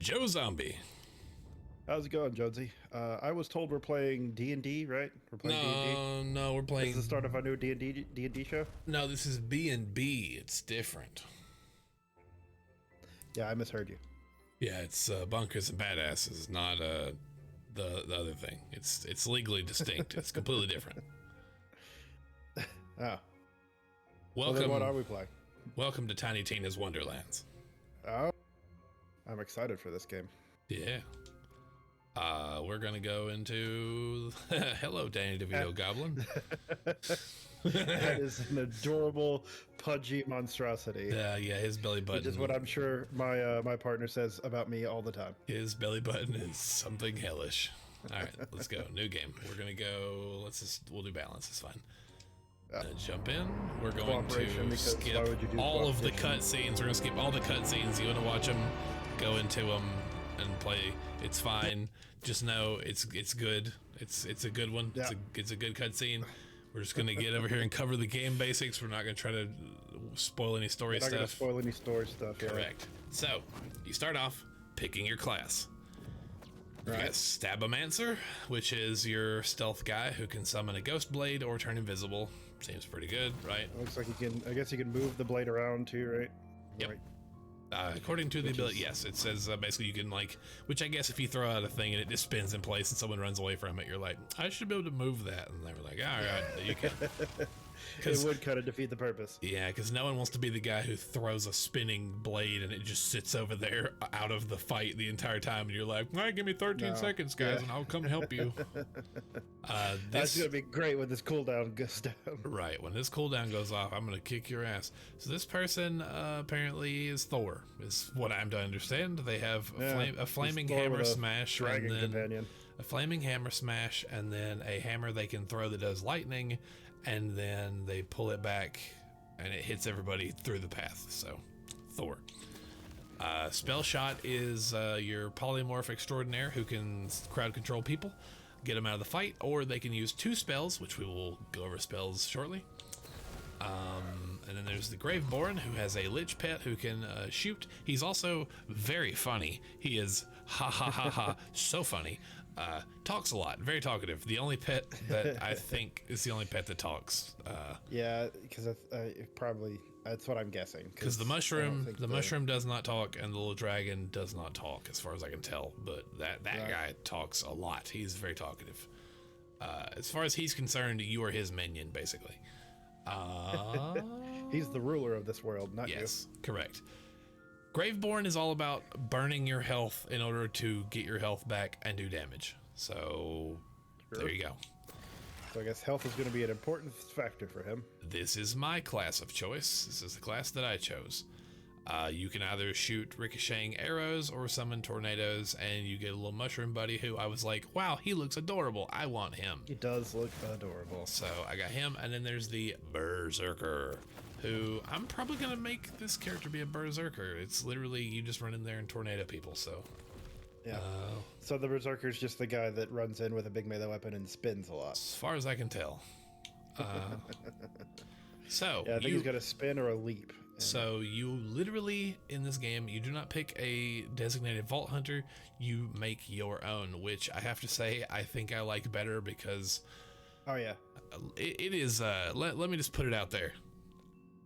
Joe Zombie. How's it going, Jonesy? I was told we're playing D&D, right? We're playing D&D. No, we're This is the playing. start of our new D&D show. No, this is B&B. It's different. Yeah, I misheard you. Yeah, it's bunkers and badasses, not the other thing. It's legally distinct. It's completely different. Oh, well, then what are we playing? Welcome to Tiny Tina's Wonderlands. Oh, I'm excited for this game. Yeah. We're gonna go into hello, Danny DeVito Goblin. That is an adorable, pudgy monstrosity. Yeah, his belly button. Which is what I'm sure my partner says about me all the time. His belly button is something hellish. All right, let's go. New game. We're gonna go. We'll do balance. It's fine. Jump in. We're going to skip all of the cutscenes. We're gonna skip all the cutscenes. You wanna watch them? Go into them and play. It's fine. Just know it's good. It's a good one. Yeah. It's a good cutscene. We're just gonna get over here and cover the game basics. We're not gonna try to spoil any story Not stuff. gonna spoil any story stuff. Correct. So you start off picking your class. You got Stabomancer, which is your stealth guy who can summon a ghost blade or turn invisible. Seems pretty good, right? Looks like you can. I guess you can move the blade around too, right? Yep. Right. According to the ability, yes, it says basically you can which I guess if you throw out a thing and it just spins in place and someone runs away from it, you're like, I should be able to move that. And they were like, all right, you can. It would kind of defeat the purpose. Yeah, because no one wants to be the guy who throws a spinning blade and it just sits over there out of the fight the entire time. And you're like, all right, give me 13 seconds, guys, and I'll come help you. That's going to be great when this cooldown goes down. Right, when this cooldown goes off, I'm going to kick your ass. So this person apparently is Thor, is what I'm to understand. They have a flaming hammer smash, and then companion. a flaming hammer smash, and then a hammer they can throw that does lightning, and then they pull it back, and it hits everybody through the path. So, Thor. Spell Shot is your polymorph extraordinaire who can crowd control people, get them out of the fight, or they can use 2 spells, which we will go over spells shortly. And then there's the Graveborn, who has a Lich pet who can shoot. He's also very funny. He is so funny. Talks a lot, very talkative. The only pet that I think is the only pet that talks. Yeah, because probably that's what I'm guessing. Because the mushroom does not talk, and the little dragon does not talk, as far as I can tell. But that guy talks a lot. He's very talkative. As far as he's concerned, you are his minion, basically. He's the ruler of this world, not you. Yes, correct. Graveborn is all about burning your health in order to get your health back and do damage. So, There you go. So I guess health is going to be an important factor for him. This is my class of choice. This is the class that I chose. You can either shoot ricocheting arrows or summon tornadoes, and you get a little mushroom buddy who I was like, wow, he looks adorable. I want him. He does look adorable. So I got him, and then there's the Berserker, who I'm probably going to make this character be a Berserker. It's literally you just run in there and tornado people, so... Yeah. So the Berserker is just the guy that runs in with a big melee weapon and spins a lot. As far as I can tell. So yeah, I think he's got a spin or a leap. So you literally, in this game, you do not pick a designated Vault Hunter, you make your own, which I have to say I think I like better because... Oh, yeah. It is, let me just put it out there.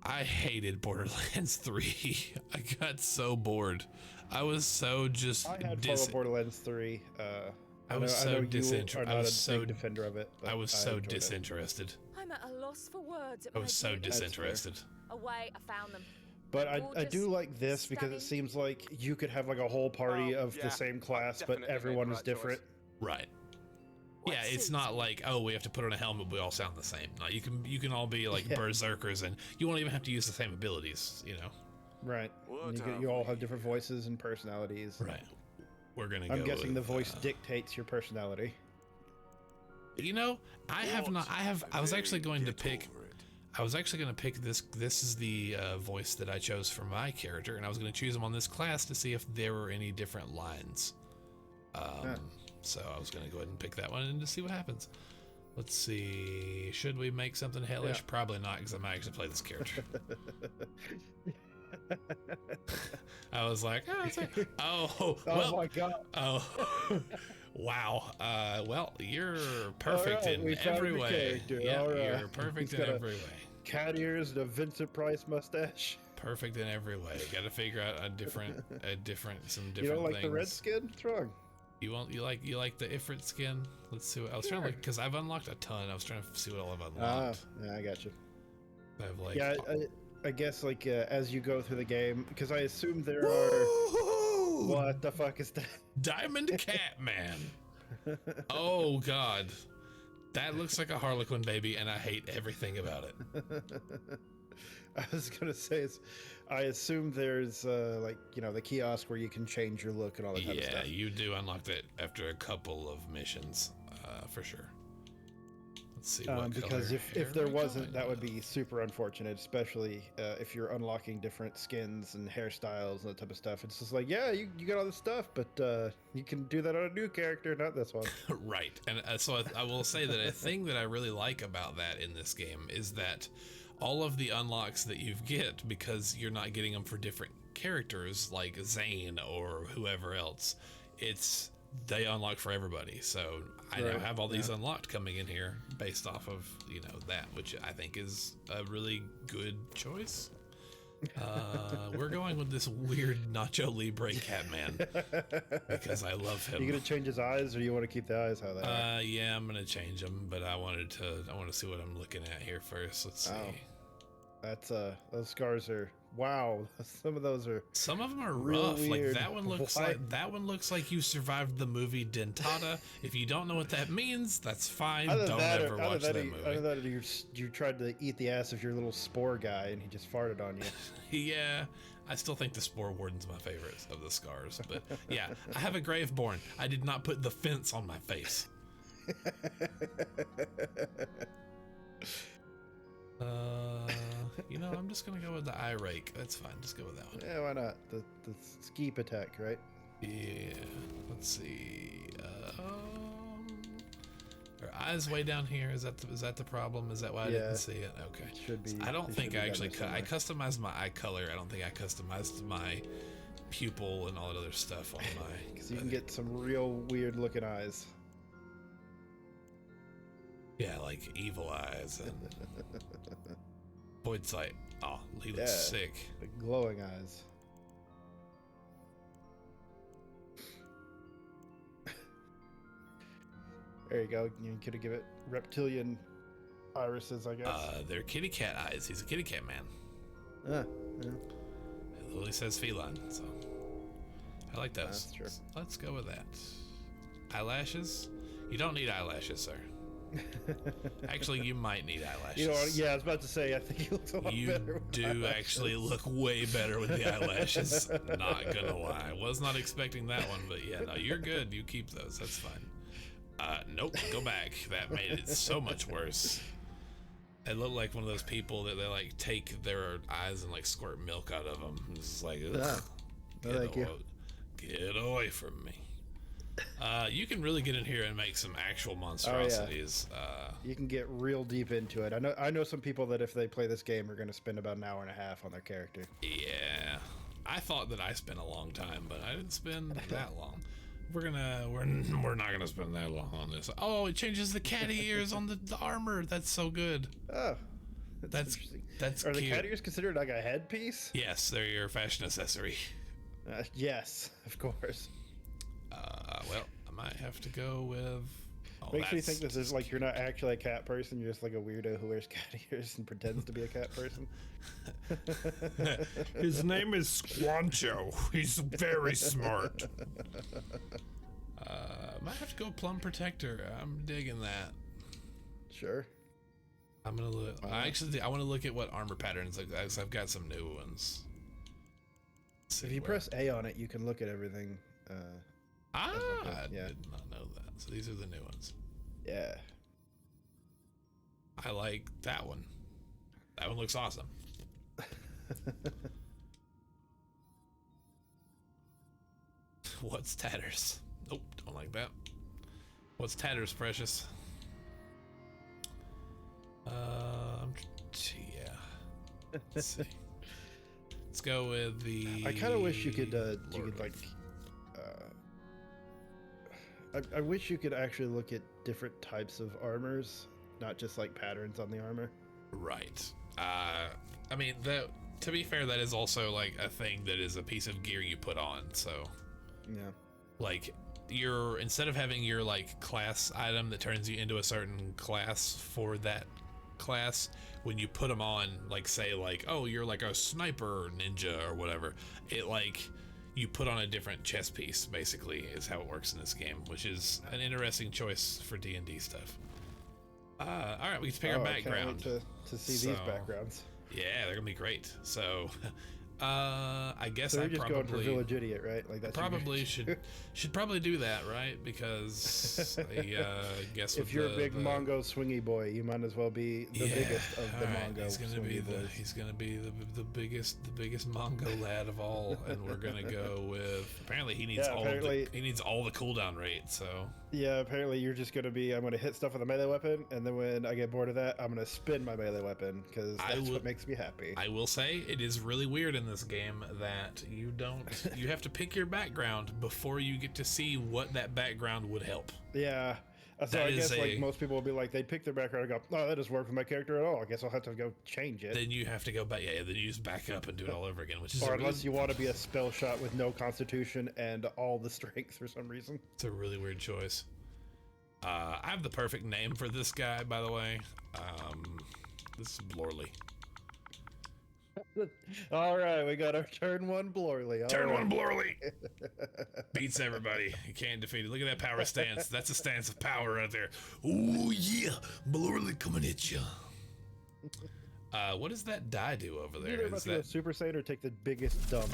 I hated Borderlands 3. I got so bored. I was so just... I had fun with Borderlands 3. I was so disinterested. I was so big defender of it. I was so disinterested. I'm at a loss for words. I was so disinterested. Away, I found them. But I do like this because it seems like you could have like a whole party of the same class, but everyone is different. Right. Yeah, it's not like, oh, we have to put on a helmet, we all sound the same. No, you can all be like berserkers, and you won't even have to use the same abilities, you know. Right. You all have different voices and personalities. Right. We're gonna I'm guessing the voice dictates your personality. You know, I was actually going to pick this. This is the voice that I chose for my character, and I was going to choose him on this class to see if there were any different lines. So I was going to go ahead and pick that one and to see what happens. Let's see. Should we make something hellish? Yeah. Probably not, because I might actually play this character. I was like, oh, Oh well, my god. oh, wow. Well, you're perfect Alright, we in found every the way. character, Yeah, alright. you're perfect He's in got a every way. cat ears and a Vincent Price mustache. Perfect in every way. Got to figure out some different You don't like things. the red skin? What's wrong? You like the Ifrit skin? Let's see what I was trying to look, because I've unlocked a ton. I was trying to see what all I've unlocked. Yeah, I got you. I have like Yeah, I guess like as you go through the game, because I assume there are. What the fuck is that? Diamond Cat Man. Oh god, that looks like a Harlequin baby, and I hate everything about it. I was gonna say, I assume there's like the kiosk where you can change your look and all that kind of stuff. Yeah, you do unlock that after a couple of missions, for sure. Let's see what because color if there hair wasn't, going that would with. be super unfortunate, especially if you're unlocking different skins and hairstyles and that type of stuff. It's just like, yeah, you got all this stuff, but you can do that on a new character, not this one. Right, and so I will say that a thing that I really like about that in this game is that all of the unlocks that you get, because you're not getting them for different characters like Zane or whoever else, they unlock for everybody. So I now have all these unlocked coming in here based off of that, which I think is a really good choice. We're going with this weird Nacho Libre cat man because I love him. You gonna change his eyes, or you want to keep the eyes how they are? Yeah, I'm gonna change them, but I want to see what I'm looking at here first. Let's see. Oh, that's those scars are wow. Some of them are rough. weird. Like that one looks like you survived the movie Dentata. If you don't know what that means, that's fine. Don't ever watch that movie. Other than that, you tried to eat the ass of your little spore guy, and he just farted on you. Yeah, I still think the Spore Warden's my favorite of the scars. But yeah, I have a Graveborn. I did not put the fence on my face. I'm just gonna go with the eye rake. That's fine. Just go with that one. Yeah, why not? The skeep attack, right? Yeah. Let's see. Are eyes way down here? Is that the problem? Is that why I didn't see it? Okay. Should be. I don't think I actually I customized my eye color. I don't think I customized my pupil and all that other stuff on my. Because you can get some real weird looking eyes. Yeah, like evil eyes and Void Sight. Oh, he looks sick. The glowing eyes. There you go. You could give it reptilian irises, I guess. They're kitty cat eyes. He's a kitty cat man. Yeah. It literally says feline, so I like those. That's true. Let's go with that. Eyelashes? You don't need eyelashes, sir. Actually, you might need eyelashes. Yeah, I was about to say, I think you look a lot better with do eyelashes. actually look way better with the eyelashes. Not gonna lie. Was not expecting that one, but yeah, no, you're good. You keep those. That's fine. Nope, go back. That made it so much worse. It looked like one of those people that they like take their eyes and like squirt milk out of them. It's just like, ugh, get away from me. You can really get in here and make some actual monstrosities. You can get real deep into it. I know some people that if they play this game are going to spend about an hour and a half on their character. Yeah, I thought that I spent a long time, but I didn't spend that long. We're not gonna spend that long on this. Oh, it changes the cat ears on the armor. That's so good. Oh, that's interesting. That's Are cute. the cat ears considered like a headpiece? Yes, they're your fashion accessory. Yes, of course. Well, I might have to go with. Oh, Makes me think this is like you're not actually a cat person. You're just like a weirdo who wears cat ears and pretends to be a cat person. His name is Squancho. He's very smart. Might have to go Plum Protector. I'm digging that. Sure. I'm gonna look. I want to look at what armor patterns like. I've got some new ones. If you press A on it, you can look at everything. I yeah. did not know that. So these are the new ones. Yeah. I like that one. That one looks awesome. What's Tatters? Nope, don't like that. What's Tatters, Precious? Yeah. Let's see. Let's go with the. I kind of wish you could like. I wish you could actually look at different types of armors, not just like patterns on the armor. Right. I mean, to be fair, that is also like a thing that is a piece of gear you put on. So, yeah, like instead of having your like class item that turns you into a certain class for that class, when you put them on, like say like, oh, you're like a sniper ninja or whatever, it like you put on a different chest piece, basically, is how it works in this game, which is an interesting choice for D&D stuff. All right, we can pick our background. I can't wait to see these backgrounds. Yeah, they're gonna be great. So, I guess so we're just going for Village Idiot, right? Like that. Probably should probably do that, right? Because I guess if you're a big Mongo swingy boy, you might as well be the biggest of the Mongo. He's gonna be the biggest Mongo lad of all, and we're gonna go with. Apparently, he needs all the cooldown rate. So yeah, apparently you're just gonna be. I'm gonna hit stuff with a melee weapon, and then when I get bored of that, I'm gonna spin my melee weapon because that's what makes me happy. I will say it is really weird in this game that you have to pick your background before you get to see what that background would help. Yeah. So I guess like most people will be like, they pick their background and go, oh, that doesn't work for my character at all. I guess I'll have to go change it. Then you have to go back. Yeah, then you just back up and do it all over again, which is or unless you want to be a spell shot with no constitution and all the strength for some reason. It's a really weird choice. I have the perfect name for this guy, by the way. This is Blorley. All right, we got our turn one Blorley. Turn one Blorley beats everybody. You can't defeat it. Look at that power stance. That's a stance of power right there. Oh yeah, Blorley coming at you. What does that die do over there? Either about to go Super Saiyan or take the biggest dump.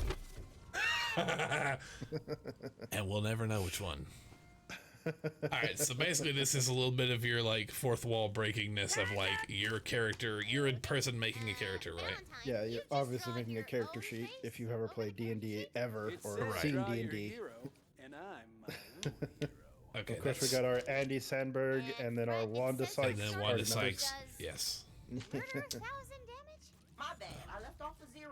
And we'll never know which one. Alright, so basically this is a little bit of your like fourth wall breakingness of like your character, you're a person making a character, right? Yeah, you're obviously making a character sheet if you've ever played D&D ever or seen D&D. Okay, of course we got our Andy Sandberg and then our Wanda Sykes. And then Wanda Sykes, yes. My bad, I left off the 0.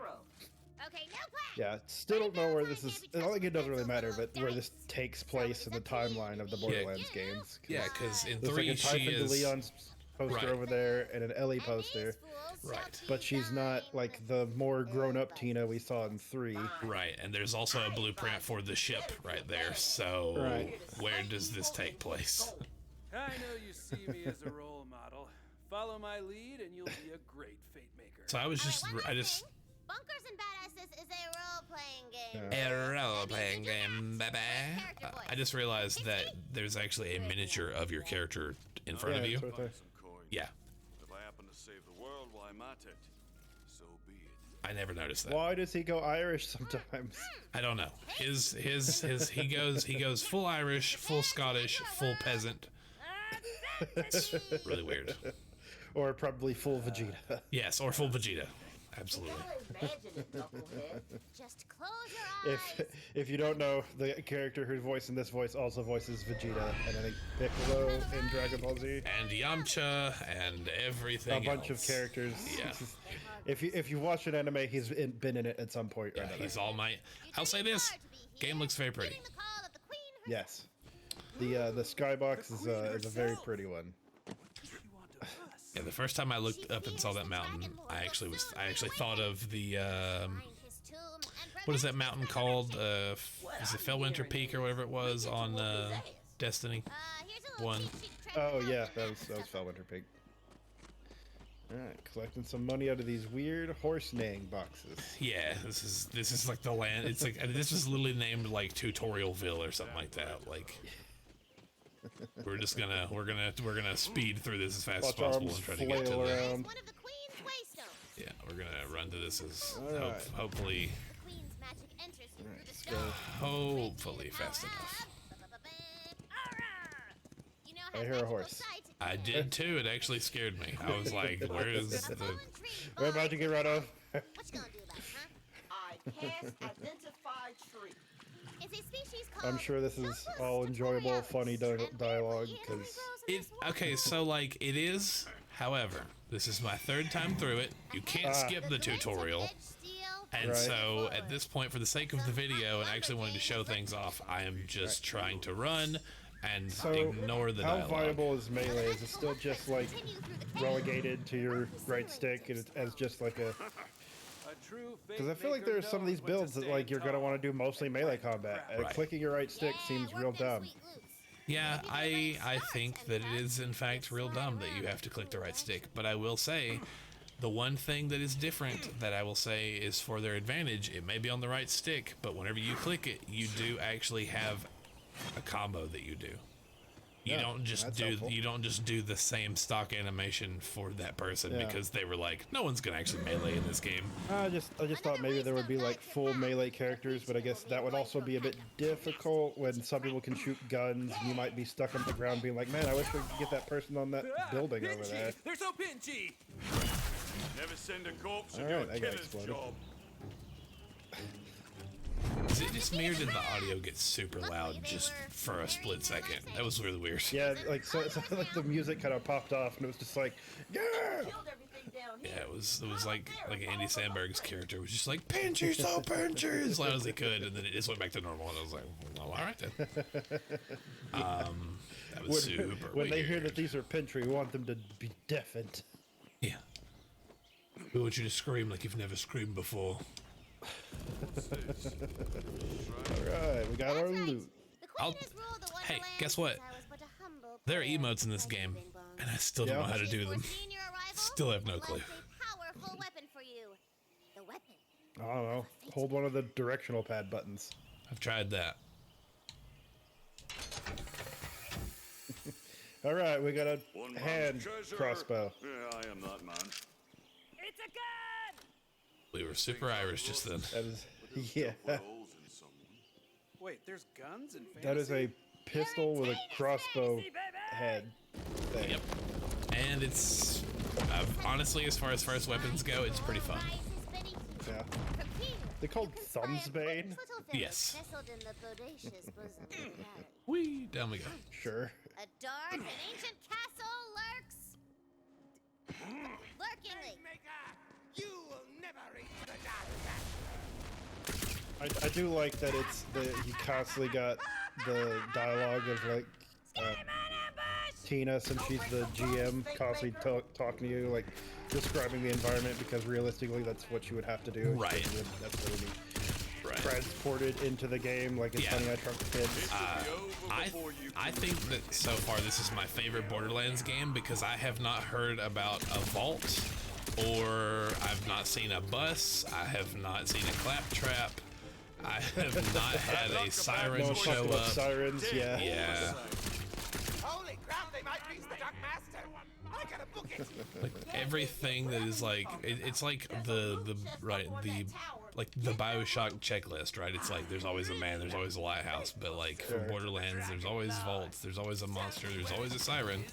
Okay, no plan. Yeah, still don't know where this is. I don't think it doesn't really matter, but where this takes place in the timeline of the Borderlands games. Yeah, because in there's 3 like a Typhon she is Leon's poster over there and an Ellie poster. Right. But she's not like the more grown-up Tina we saw in 3. Right, and there's also a blueprint for the ship right there. So where does this take place? I know you see me as a role model. Follow my lead and you'll be a great fate maker. So I just Bunkers and Badasses is a role-playing game. A role-playing game, baby. I just realized that there's actually a miniature of your character in front of you. Right there. Yeah. If I happen to save the world, why not it? So be it. I never noticed that. Why does he go Irish sometimes? I don't know. He goes full Irish, full Scottish, full peasant. It's really weird. Or probably full Vegeta. Yes, or full Vegeta. Absolutely. Just close your eyes. If you don't know, the character who's voicing this voice also voices Vegeta, and I think Piccolo in Dragon Ball Z, and Yamcha, and everything. A bunch of characters. Yeah. If you watch an anime, he's been in it at some point. Yeah, he's All Might. I'll say this: game looks very pretty. Yes. The skybox is a very pretty one. Yeah, the first time I looked up and saw that mountain, I actually thought of the what is that mountain called? Is it Fellwinter Peak or whatever it was on Destiny 1? Oh yeah, that was Fellwinter Peak. All right, collecting some money out of these weird horse neighing boxes. Yeah, this is like the land. It's like this is literally named like Tutorialville or something like that. Like. We're gonna speed through this as fast as possible and try to get to the. Yeah, we're gonna run to this as hopefully fast enough. I hear a horse. I did too. It actually scared me. I was like, "Where is the?" We're about to get rid of. What's gonna do that, huh? I cast identify tree. I'm sure this is all enjoyable, funny dialogue because okay, so like it is. However, this is my third time through it. You can't skip the tutorial. And Right. so at this point, for the sake of the video and actually wanting to show things off, I am just trying to run and So, ignore the how dialogue. viable is melee? Is it still just like relegated to your right stick and as just like a? Because I feel like there are some of these builds that like you're gonna want to do mostly melee combat, and Right. clicking your right stick seems real dumb. Yeah, I think that it is in fact real dumb that you have to click the right stick, but I will say the one thing that is different that I will say is for their advantage. It may be on the right stick, but whenever you click it, you do actually have a combo that you do. You Yeah, don't just that's do helpful. you don't just do the same stock animation for that person Yeah. because they were like, no one's gonna actually melee in this game. I just thought maybe there would be like full melee characters, but I guess that would also be a bit difficult when some people can shoot guns and you might be stuck on the ground being like, man, I wish we could get that person on that building over there. They're so pinchy. Never send a corpse to All do right, a that guy killer's exploded. job. Is it just me or did the audio get super loud just for a split second? That was really weird. Yeah, like so like the music kind of popped off and it was just like, yeah. Yeah, it was like Andy Samberg's character was just like, Pinchy, so Pinchy, as loud as he could, and then it just went back to normal, and I was like, well, all right then. That was super When they hear weird. that these are Pintry, we want them to be deafened. Yeah. We want you to scream like you've never screamed before. Alright, we got our loot. Hey, guess what? There are emotes in this game, and I still don't know how to do them. Still have no clue. Powerful weapon for you. The weapon. I don't know. Hold one of the directional pad buttons. I've tried that. Alright, we got a One man's hand treasure. crossbow. Yeah, I am that man. It's a gun! We were super Irish just then. That is, yeah. Put holes in someone. Wait, there's guns and That is a pistol with a crossbow head thing. Yep. And it's honestly, as far as first weapons go, it's pretty fun. Yeah. They're called Thumbsbane? Yes. Nestled in the bodacious bosom of the valley. Whee, down we go. Sure. A dark and ancient castle lurks. Lurkingly. I do like that it's he constantly got the dialogue of like Tina, since she's the GM, constantly talking to you, like describing the environment, because realistically that's what you would have to do. Right. Because you would necessarily be Right. transported into the game like in Yeah. Honey, I Shrunk the Kids. I think that so far this is my favorite Borderlands game because I have not heard about a vault, or I've not seen a bus, I have not seen a claptrap, I have not had a siren No one talked show about up. sirens, yeah. Yeah. Holy crap, they might reach the Dark Master. I gotta book it. Like everything that is like it's like the BioShock checklist, right? It's like there's always a man, there's always a lighthouse, but like for Borderlands there's always vaults, there's always a monster, there's always a siren,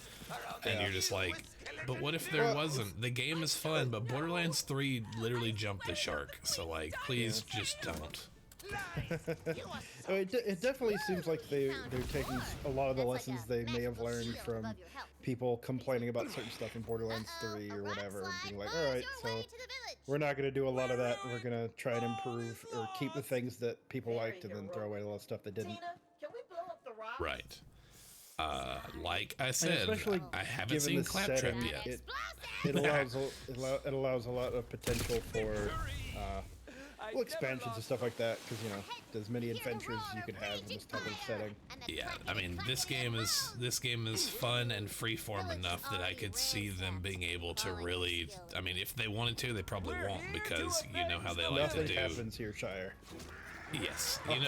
and you're just like, but what if there wasn't? The game is fun, but Borderlands 3 literally jumped the shark, so like please just don't. I mean, it definitely seems like they're taking a lot of the lessons they may have learned from people complaining about certain stuff in Borderlands 3 or whatever, and being like, all right, so we're not going to do a lot of that. We're going to try and improve or keep the things that people liked and then throw away a lot of stuff they didn't. Can we blow up the rock? Right. Like I And said, especially I haven't given seen the Claptrap setting, yet. it allows a lot of potential for expansions and stuff like that, because there's many adventures you could have in this type of setting. Yeah, I mean this game is fun and freeform enough that I could see them being able to really. I mean, if they wanted to, they probably won't, because you know how they like Nothing to do. happens here, Shire. Yes, you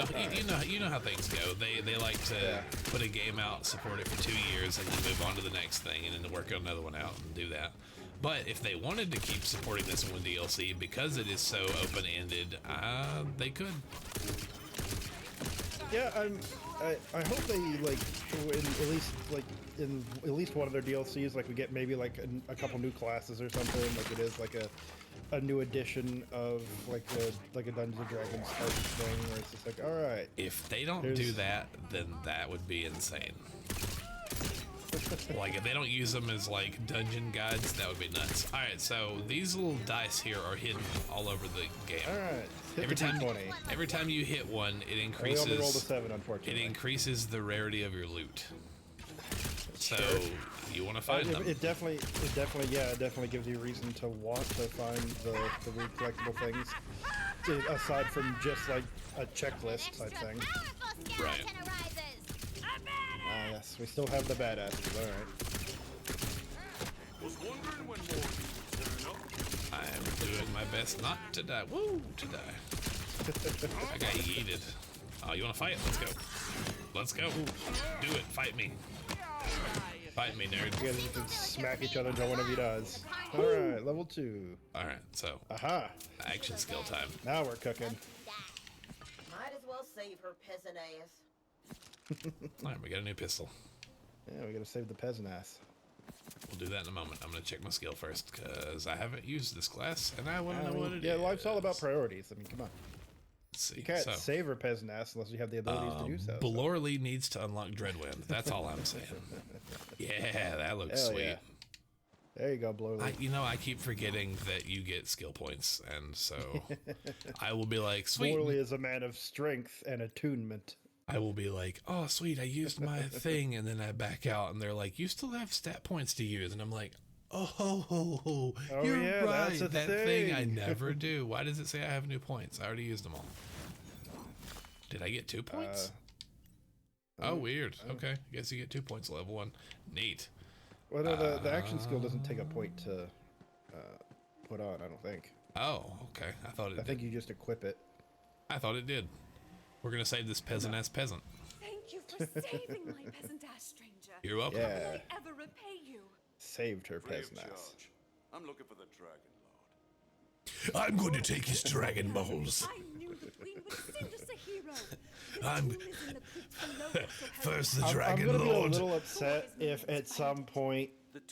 know how things go. They like to put a game out, support it for 2 years, and then move on to the next thing, and then work on another one out and do that. But if they wanted to keep supporting this in one DLC, because it is so open-ended, they could. Yeah, I hope they in at least one of their DLCs, like we get maybe like a couple new classes or something. Like it is like a new edition of like a Dungeons and Dragons type thing, where it's just like, all right, If they don't do that, then that would be insane. Like if they don't use them as like dungeon guides, that would be nuts. All right, so these little dice here are hidden all over the game. All right. Hit Every the time, D20. every time you hit one, it We increases. only rolled a 7, unfortunately. It increases the rarity of your loot. So you want to find them. It definitely gives you a reason to want to find the weird collectible things, aside from just like a checklist type thing. Right. Ah, yes, we still have the badasses. All right. Was wondering when more would turn up. I am doing my best not to die. Woo, to die. I got yeeted. Oh, you want to fight? Let's go. Let's go. Do it. Fight me. Fight me, nerd. You guys can smack each other until one of you dies. All right, level 2. All right, so Aha! action skill time. Now we're cooking. Might as well save her peasant ass. All right, we got a new pistol. Yeah, we gotta save the peasant ass. We'll do that in a moment. I'm gonna check my skill first because I haven't used this class and I want to know what it is. Yeah, life's all about priorities. I mean, come on. Let's see. You can't So, save her peasant ass unless you have the abilities to do so. Blorley needs to unlock Dreadwind. That's all I'm saying. Yeah, that looks Hell sweet. yeah. There you go, Blorley. I keep forgetting that you get skill points, and so I will be like, sweet. Blorley is a man of strength and attunement. I will be like, oh, sweet, I used my thing, and then I back out, and they're like, you still have stat points to use, and I'm like, oh, you're yeah, right, that's a that thing I thing. never do. Why does it say I have new points? I already used them all. Did I get 2 points? Oh, weird. Okay, I guess you get 2 points level 1. Neat. Well, no, the action skill doesn't take a point to put on, I don't think. Oh, okay. I thought it I did. think you just equip it. I thought it did. We're gonna save this peasant-ass peasant. Thank you for saving my peasant ass stranger. You're welcome. Will Yeah, I ever repay you? saved her Free of peasant ass. charge. I'm looking for the Dragon Lord. I'm going to take his dragon balls. I knew the queen would send us a hero. I'm Tomb is in the crypt below, so help first the I'm dragon gonna be a lord. little upset if at some point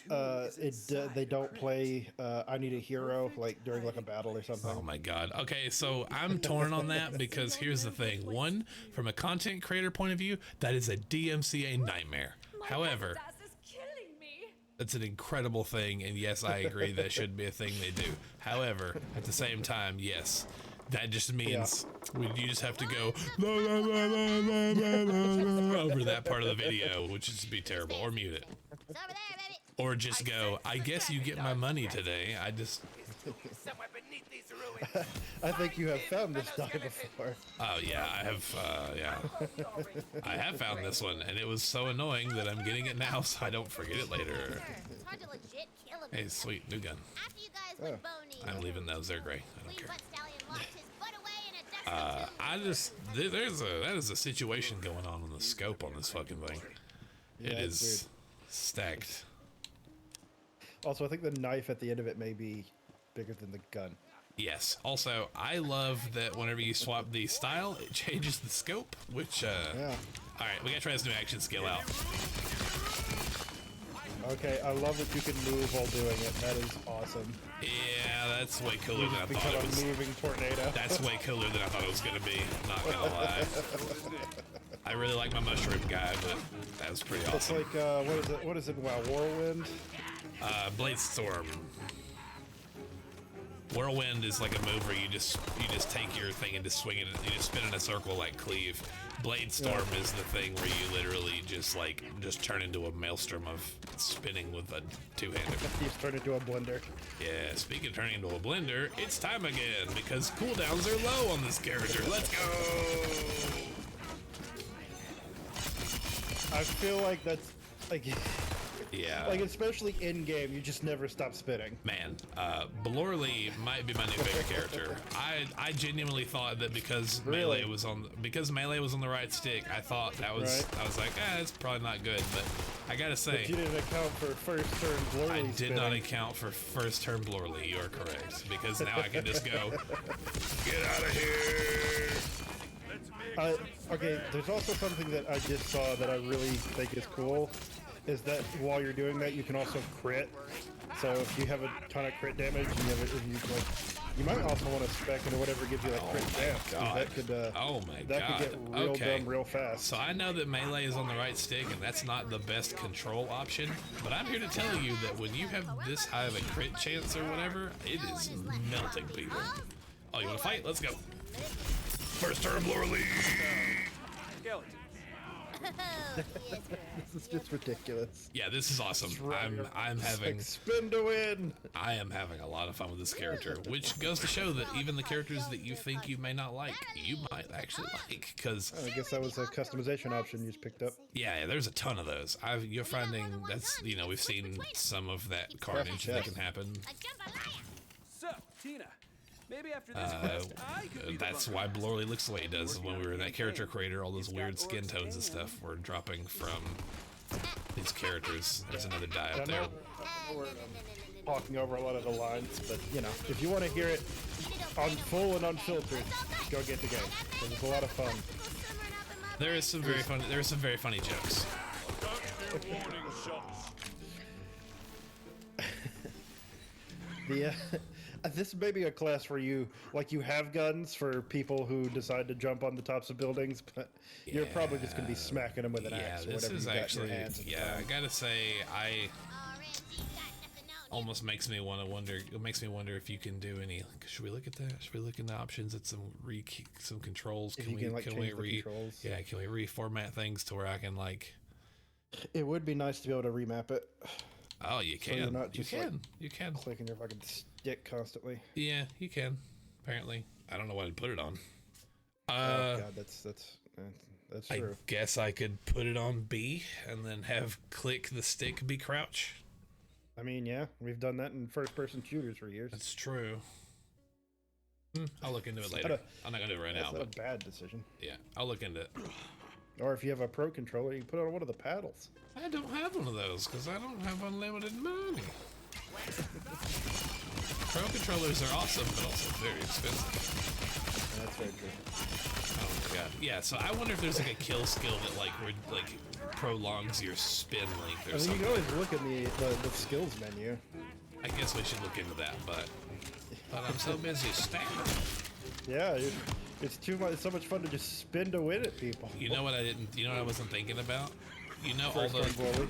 they don't play I Need a Hero like during like a battle or something. Oh my god. Okay, so I'm torn on that because here's the thing. One, from a content creator point of view, that is a DMCA nightmare. My However, peasant ass is killing me. it's an incredible thing, and yes, I agree that should be a thing they do. However, at the same time, yes, that just means you just have to go la, la, la, la, la, la, la, over that part of the video, which would be terrible, or mute it. It's over there, baby. Or just go, I guess you get my money today. I just, Somewhere beneath these ruins. I think you have found this die before. oh yeah, I have found this one, and it was so annoying that I'm getting it now so I don't forget it later. It's hard to legit kill him. Hey, sweet, new gun. After you guys went bony, I'm leaving those, they're gray. I don't Queen care. Butt Stallion locked his butt away in a dusty tomb. I just, that is a situation going on the scope on this fucking thing. It Yeah, it's is stacked. Also, I think the knife at the end of it may be bigger than the gun. Yes. Also, I love that whenever you swap the style, it changes the scope, which, Yeah. all right, we gotta try this new action skill out. Okay, I love that you can move while doing it. That is awesome. Yeah, that's way cooler than I Become thought it a was. moving tornado. That's way cooler than I thought it was gonna be. Not gonna lie. I really like my mushroom guy, but that was pretty It's awesome. like what is it? Wow, whirlwind. Blade Storm. Whirlwind is like a move where you just take your thing and just swing it. You just spin in a circle like Cleave. Blade Storm is the thing where you literally just turn into a maelstrom of spinning with a two-hander. He's turned into a blender. Yeah, speaking of turning into a blender, it's time again because cooldowns are low on this character. Let's go! I feel like that's like, Yeah. like especially in game, you just never stop spinning. Man, Blorley might be my new favorite character. I genuinely thought that because Really? melee was on the right stick, I thought that was Right. I was like, it's probably not good, but I gotta But say, you didn't account for first turn Blurley I did spinning. not account for first turn Blorley. You are correct because now I can just go, get out of here. Okay, there's also something that I just saw that I really think is cool, is that while you're doing that, you can also crit. So if you have a ton of crit damage, and if you like You might also want to spec into whatever gives you that crit chance. 'Cause God. that could, Oh my that god. could get real Okay. dumb real fast. So I know that melee is on the right stick, and that's not the best control option, but I'm here to tell you that when you have this high of a crit chance or whatever, it is melting people. Oh, you want to fight? Let's go. First turn, Lorley. Skeletons. This is just ridiculous. Yeah, this is awesome. I'm It's having like spin to win. I am having a lot of fun with this character, which goes to show that even the characters that you think you may not like, you might actually like, because I guess that was a customization option you just picked up. yeah, there's a ton of those. You're finding that's we've seen some of that carnage that can happen. So, Tina, maybe after this quest, I could be the That's bunker why master. Blorley looks the way he does. When we were in that character creator, all those weird skin tones and stuff were dropping from these characters. There's another die up there. We're talking over a lot of the lines, but you know, if you want to hear it on full and unfiltered, go get the game. 'Cause it's a lot of fun. There is some very funny jokes. Warning shots. The this may be a class where you have guns for people who decide to jump on the tops of buildings, but you're probably just gonna be smacking them with an Yeah, axe or this whatever is you got in actually your hands. at the I time. gotta say almost makes me want to wonder. It makes me wonder if you can do any. Should we look at that? Should we look in the options at some controls? If you can, like, change the controls. Yeah, can we reformat things to where I can like? It would be nice to be able to remap it, Oh, you so you're can. not You just like can. You can. clicking your fucking stick constantly. Yeah, you can. Apparently, I don't know what I'd put it on. Oh god, that's I true. guess I could put it on B and then have click the stick be crouch. I mean, yeah, we've done that in first-person shooters for years. That's true. I'll look into it It's later. not I'm not gonna do it right That's now, not but a bad decision. yeah, I'll look into it. Or if you have a pro controller, you can put it on one of the paddles. I don't have one of those because I don't have unlimited money. Pro controllers are awesome, but also very expensive. And that's very true. Oh my god. Yeah, so I wonder if there's like a kill skill that like prolongs your spin length or I mean, you something. can always look in the skills menu. I guess we should look into that, but I'm so busy stabbing. Yeah, it's too much. It's so much fun to just spin to win at people. You know what I wasn't thinking about? You know all First those. one, Blorley.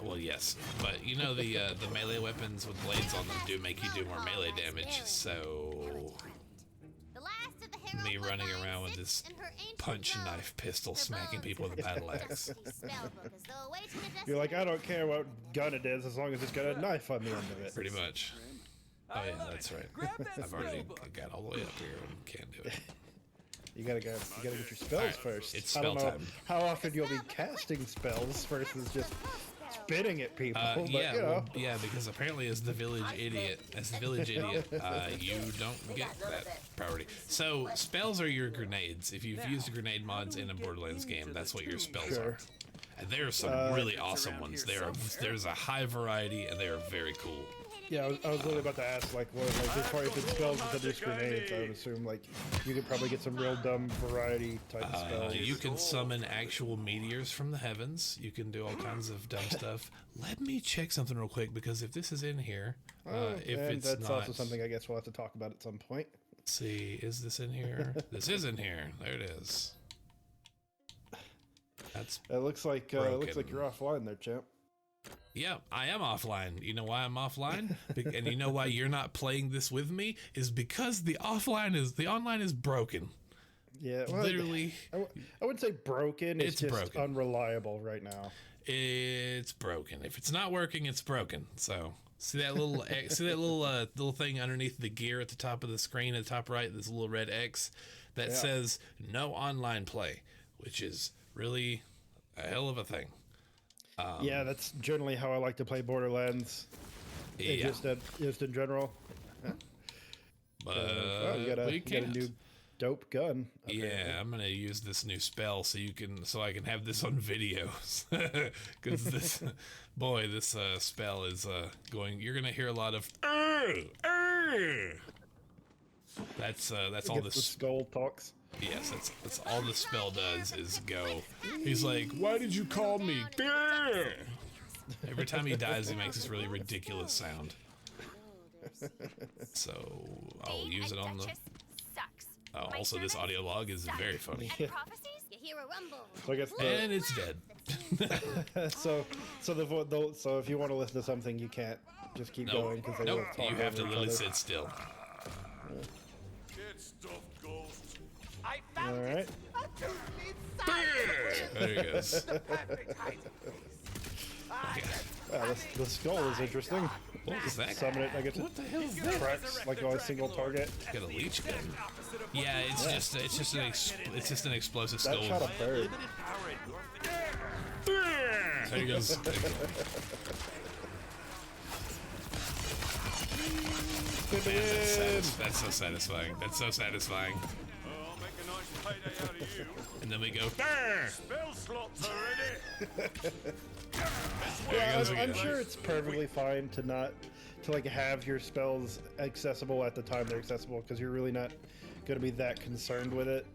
Well, yes, but you know the melee weapons with blades on them do make you do more melee damage. So me running around with this punch knife pistol, smacking people with a battle axe. You're like, I don't care what gun it is as long as it's got a knife on the end of it. Pretty much. Oh I yeah, love that's it. right. Grab that I've already spellbook. got all the way up here and can't do it. You gotta get your spells Alright, first. it's I don't spell know time. how often you'll be casting spells versus just spitting at people. But Yeah, you know, well, yeah, because apparently as the village idiot, you don't get that priority. So spells are your grenades. If you've used grenade mods in a Borderlands game, that's what your spells Sure. are. And there are some really awesome ones. There's a high variety, and they are very cool. yeah, I was really about to ask, like, what, like as far as it spells instead of just grenades, I would assume like you could probably get some real dumb variety type of spells. You can summon actual meteors from the heavens. You can do all kinds of dumb stuff. Let me check something real quick, because if this is in here, if and it's that's not, also something I guess we'll have to talk about at some point. let's see, is this in here? This is in here. There it is. That's It looks like you're offline there, champ. yeah, I am offline. You know why I'm offline? And you know why you're not playing this with me? Is because the online is broken. Yeah, well, Literally, I wouldn't say broken. It's just broken. unreliable right now. it's broken. If it's not working, it's broken. So see that little thing underneath the gear at the top of the screen at the top right, this little red X that says no online play, which is really a hell of a thing. Yeah, that's generally how I like to play Borderlands. Yeah, Just in general. but Well, you got a can't. new dope gun. Yeah, I'm gonna use this new spell so I can have this on videos. Because this spell is going. You're gonna hear a lot of. That's all The this. skull talks. Yes, that's all the spell does is go. He's like, why did you call me? Grr!" Every time he dies, he makes this really ridiculous sound. So I'll use it on the. Sucks. Oh, also this audio log is very funny. And prophecies? You hear a rumble. So I guess And it's dead. so if you want to listen to something, you can't just keep Nope. going because they Nope. will talk You have to over each literally other. sit still. Get stuffed, ghost. I found All it. right. A tooth inside. There he goes. Perfect hiding place. The skull is interesting. What was that? Summon it, I get to What the hell is that? press like a single target. Got a leech gun. Yeah, it's just an explosive That skull. shot a bird. There he goes. Man, that's so satisfying. That's so satisfying. Oh, I'll make a nice payday out of you. And then we go. There Spell slots are ready. he Yeah, goes I'm again. sure it's perfectly fine to not like have your spells accessible at the time they're accessible because you're really not going to be that concerned with it.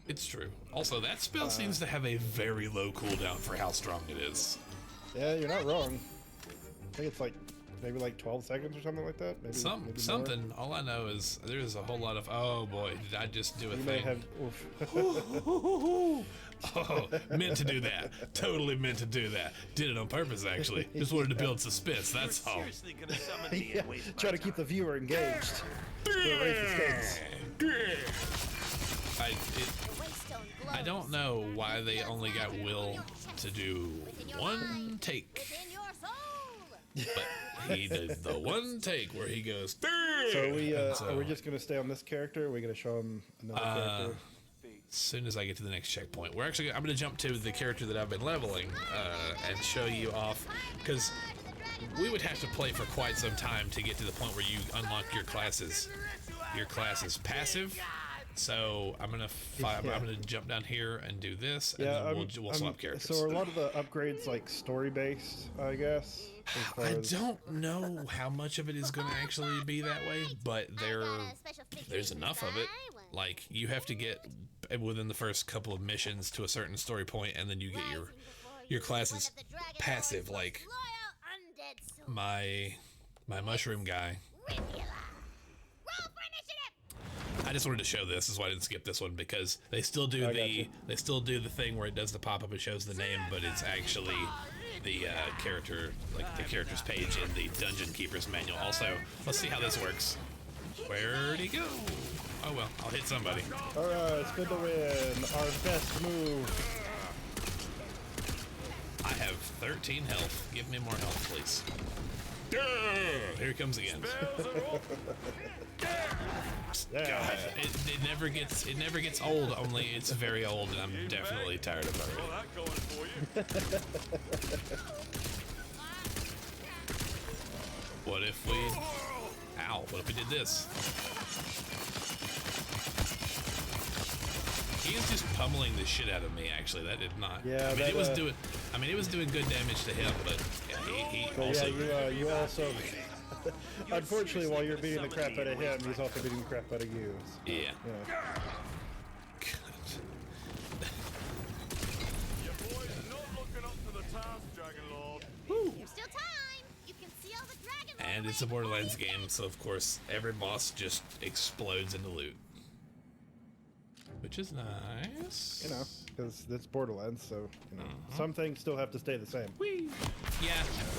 It's true. Also, that spell seems to have a very low cooldown for how strong it is. Yeah, you're not wrong. I think it's like maybe like 12 seconds or something like that. Maybe, maybe more. Something. All I know is there's a whole lot of. Oh boy, did I just do a You may thing? have. Oh, meant to do that. Totally meant to do that. Did it on purpose, actually. Just wanted to build suspense. That's all. Seriously gonna summon me Yeah, and waste my try to time? keep the viewer engaged. Raise the stakes. I don't know why they only got Will to do one take, Within your soul. but he did the one take where he goes. So are we So, are we just gonna stay on this character? Or are we gonna show him another character? as soon as I get to the next checkpoint, I'm gonna jump to the character that I've been leveling and show you off, because we would have to play for quite some time to get to the point where you unlock your classes. Your class is passive, so I'm gonna jump down here and do this, and then we'll swap characters. So are a lot of the upgrades like story based, I guess? as far I as- don't know how much of it is going to actually be that way, but there's enough of it. Like, you have to get within the first couple of missions to a certain story point, and then you get your classes passive. Like my mushroom guy. I just wanted to show this. Is why I didn't skip this one, because they still do the thing where it does the pop up and shows the name, but it's actually the character's page in the Dungeon Keeper's manual. Also, let's see how this works. Where'd he go? Oh well, I'll hit somebody. Alright, spin the win. Our best move. I have 13 health. Give me more health, please. Here he comes again. Yeah. God, it never gets old. Only it's very old, and I'm definitely tired of it already. Got that going for you. What if we? Ow! What if we did this? He is just pummeling the shit out of me. Actually, that did not. Yeah, I mean, that, it was doing. I mean, it was doing good damage to him, but yeah, he But also. yeah, you also. Unfortunately, while you're beating the crap out of him, he's also beating the crap out of you. Yeah. Yeah. Your boy's not looking up to the task, Dragon Lord. There's still time. You can see all the dragon. And it's a Borderlands game, so of course every boss just explodes into loot, which is nice. You know, because it's Borderlands, so you know some things still have to stay the same. Yeah,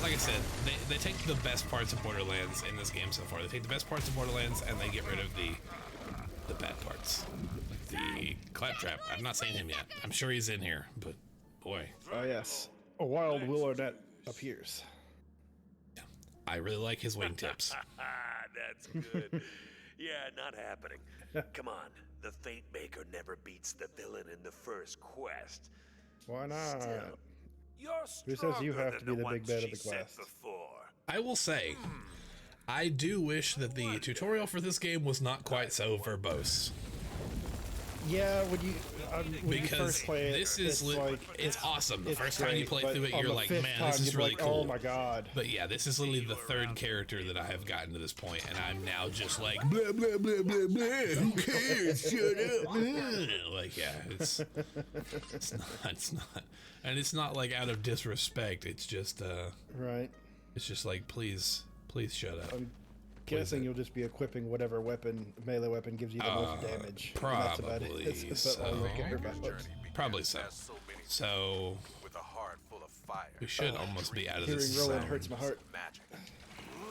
like I said, they take the best parts of Borderlands in this game so far. They take the best parts of Borderlands and they get rid of the bad parts. Like the Claptrap. I've not seen him yet. I'm sure he's in here, but boy, Oh yes, a wild willow net appears. I really like his wingtips. That's good. Yeah, not happening. Come on, the Fate Maker never beats the villain in the first quest. Why not? Still, you're Who says you stronger have to than be the big ones bad of she the sent quest? Before. I will say, I do wish that the tutorial for this game was not quite so verbose. Yeah, when you Because first play it, this is it's awesome. The it's first time you great, play but through it, on you're the like, fifth man, time, this is you're really like, cool. Oh my god! But yeah, this is literally the third character that I have gotten to this point, and I'm now just like, blah, blah, blah, blah, blah. Who cares? Shut up. Blah. Like, yeah, it's not. And it's not like out of disrespect. It's just, Right. it's just like, please shut up. guessing you'll just be equipping whatever melee weapon gives you the most damage. And that's about it. Probably That's about all you care about. Probably so. So With a heart full of fire. we should almost be out of Hearing this Roland zone. hurts my heart. Magic.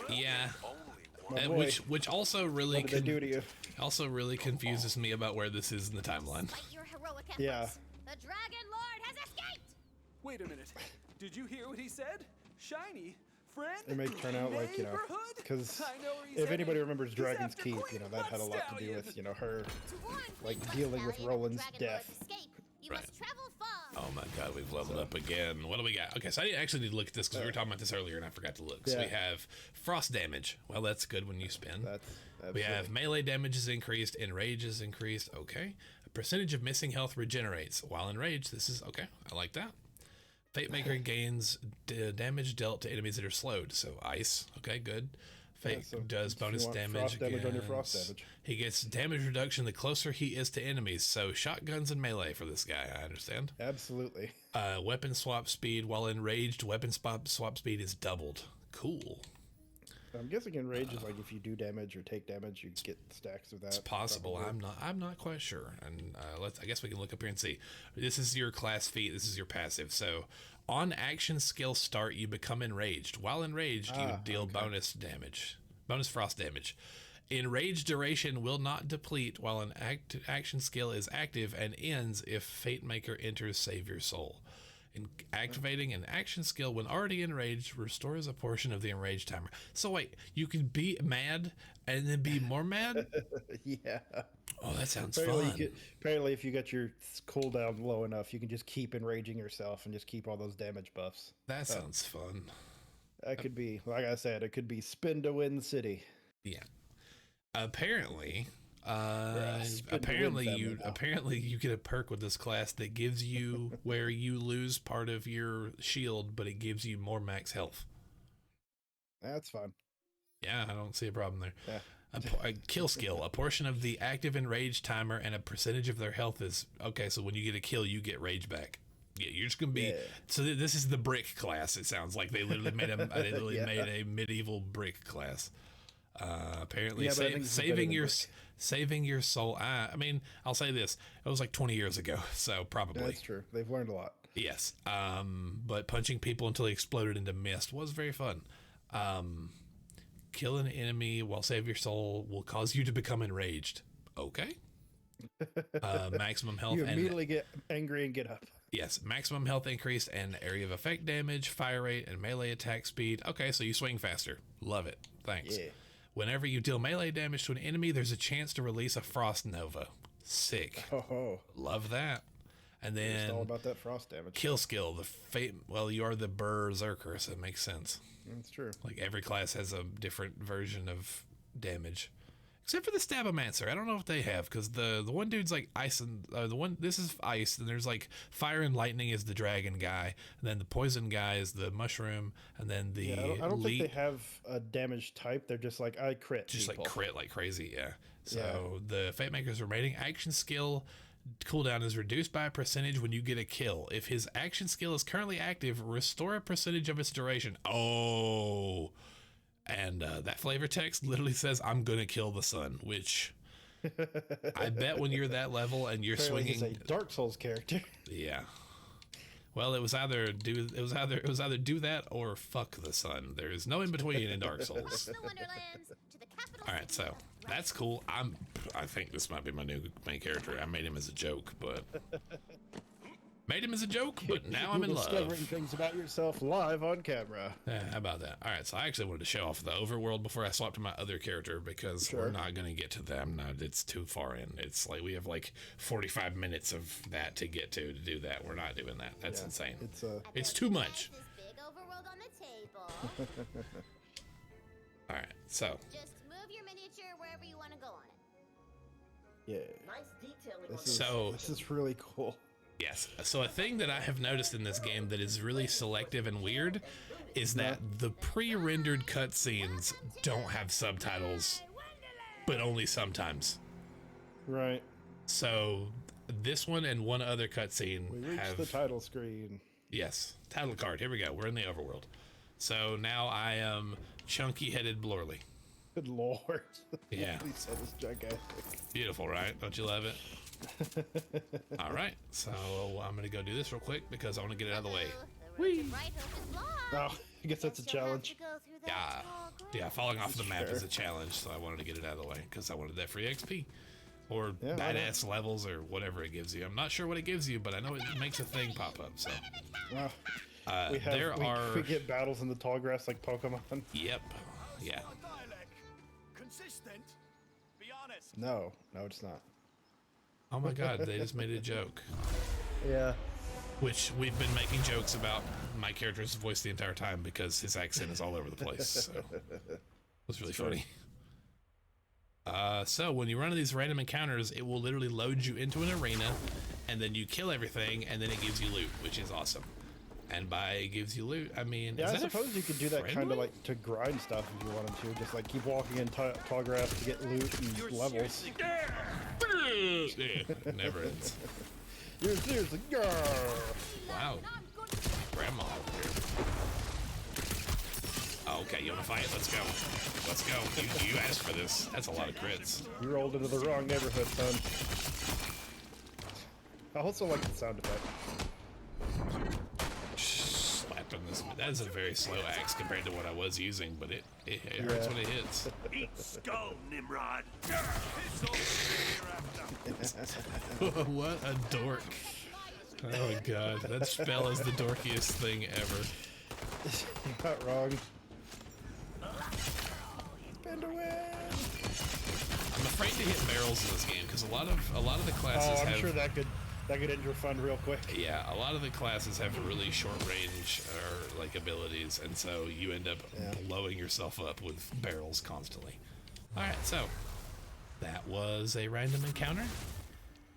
Yeah, My and boy, which also really what did they do to you? also really confuses me about where this is in the timeline. Fight your heroic efforts. Yeah. The Dragon Lord has escaped. Wait a minute. Did you hear what he said? Shiny, friend. It may turn out like, neighborhood? because I know where he's if anybody headed. remembers He's Dragon's after Keep, Queen that had a lot to do Mudstallion. with, her To warn like Queen dealing with Mudstallion of the Roland's Dragon death. Lord's escape, you Right. must travel far. Oh my god, we've leveled up again. What do we got? Okay, so I actually need to look at this because we were talking about this earlier and I forgot to look. So we Yeah. have frost damage. Well, that's good when you spin. That's We have absolutely- melee damage is increased, enrage is increased. Okay. A percentage of missing health regenerates. While enraged, this is okay. I like that. Fate Maker gains damage dealt to enemies that are slowed. So ice. Okay, good. Fate so does if you bonus want damage. frost damage on your frost against- damage. He gets damage reduction the closer he is to enemies. So shotguns and melee for this guy. I understand. Absolutely. Weapon swap speed. While enraged, weapon swap speed is doubled. Cool. I'm guessing enrage is like if you do damage or take damage, you get stacks of that. It's possible. probably. I'm not quite sure. And I guess we can look up here and see. This is your class feat. This is your passive. So on action skill start, you become enraged. While enraged, you deal bonus damage, bonus frost damage. Enraged duration will not deplete while an action skill is active and ends if Fate Maker enters Save Your Soul. Activating an action skill when already enraged restores a portion of the enraged timer. So wait, you can be mad and then be more mad? Yeah. Oh, that sounds Apparently, fun. apparently, if you get your cooldown low enough, you can just keep enraging yourself and just keep all those damage buffs. That sounds fun. That could be, like I said, it could be spin to win city. Yeah. Apparently, spin to win family now. apparently you get a perk with this class that gives you where you lose part of your shield, but it gives you more max health. That's fun. Yeah, I don't see a problem there. Yeah. A kill skill. A portion of the active enraged timer and a percentage of their health is okay. So when you get a kill, you get rage back. Yeah, you're just gonna be. Yeah. So this is the brick class. It sounds like they literally made a medieval brick class. Apparently, Yeah, but I think it's better saving than your brick. saving your soul. I mean, I'll say this: it was like 20 years ago, so probably That's true. They've learned a lot. yes. But punching people until they exploded into mist was very fun. Kill an enemy while save your soul will cause you to become enraged. Okay. Maximum health You and immediately get angry and get up. yes, maximum health increase and area of effect damage, fire rate, and melee attack speed. Okay, so you swing faster. Love it. Thanks. Yeah. Whenever you deal melee damage to an enemy, there's a chance to release a frost nova. Sick. Oh, Love that. And it's all then about that frost damage. kill skill. The fate. Well, you are the berserker, so it makes sense. That's true. Like every class has a different version of damage, except for the Stabomancer. I don't know what they have because the one dude's like ice and this is ice, and there's like fire and lightning is the dragon guy, and then the poison guy is the mushroom, and then the Yeah, I don't think they have a damage type. They're just like, I crit. just people. like crit like crazy. Yeah. So the Fate Maker's remaining action skill cooldown is reduced by a percentage when you get a kill. If his action skill is currently active, restore a percentage of its duration. Oh, and that flavor text literally says, "I'm gonna kill the sun," which I bet when you're that level and you're Apparently swinging, he's a Dark Souls character. yeah. Well, it was either do that or fuck the sun. There is no in between in Dark Souls. The Wonderlands to the capital. All right, city so of that's cool. I think this might be my new main character. I made him as a joke, but now I'm in You're love. discovering things about yourself live on camera. Yeah, how about that? All right, so I actually wanted to show off the overworld before I swap to my other character because we're not going to get to them. No, it's too far in. It's like we have like 45 minutes of that to get to do that. We're not doing that. That's insane. It's too much. This big overworld on the table. All right, so Just move your miniature wherever you want to go on it. Yeah. Nice detailing on This is really cool. yes. So a thing that I have noticed in this game that is really selective and weird is that the pre-rendered cutscenes don't have subtitles, but only sometimes. Right. So this one and one other cutscene We reached have the title screen. yes, title card. Here we go. We're in the overworld. So now I am chunky-headed Blorley. Good lord. Yeah. He said it's gigantic. Beautiful, right? Don't you love it? All right, so I'm gonna go do this real quick because I want to get it out of the way. The road to Bright Hope is blocked. Oh, I guess that's a Guess you'll have challenge. to go through that Yeah, tall yeah. grass. Falling off the map is Sure. a challenge, so I wanted to get it out of the way because I wanted that free XP or Yeah, why not? badass levels or whatever it gives you. I'm not sure what it gives you, but I know it makes a thing pop up. So Well, we get battles in the tall grass like Pokemon. Yep, yeah. Dialect. Consistent. Be honest. No, it's not. Oh my God, they just made a joke. Yeah. Which we've been making jokes about my character's voice the entire time because his accent is all over the place. So it was really funny. So when you run into these random encounters, it will literally load you into an arena, and then you kill everything, and then it gives you loot, which is awesome. And by it gives you loot, I mean, Yeah, is I that suppose you could do that kind friendly? of like to grind stuff if you wanted to. Just like keep walking in tall grass to get loot and levels. Yeah, never ends. You're seriously, Wow, grandma over here. Oh, okay, you wanna fight? Let's go. Let's go. You asked for this. That's a lot of crits. You rolled into the wrong neighborhood, son. I also like the sound effect. Slapped on this. That is a very slow axe compared to what I was using, but it hurts when it hits. Eat skull, Nimrod. What a dork. Oh my God, that spell is the dorkiest thing ever. You're not wrong. Spin to win. I'm afraid to hit barrels in this game because a lot of the classes Oh, I'm have. sure that could end your fun real quick. Yeah, a lot of the classes have really short range or like abilities, and so you end up blowing yourself up with barrels constantly. All right, so that was a random encounter,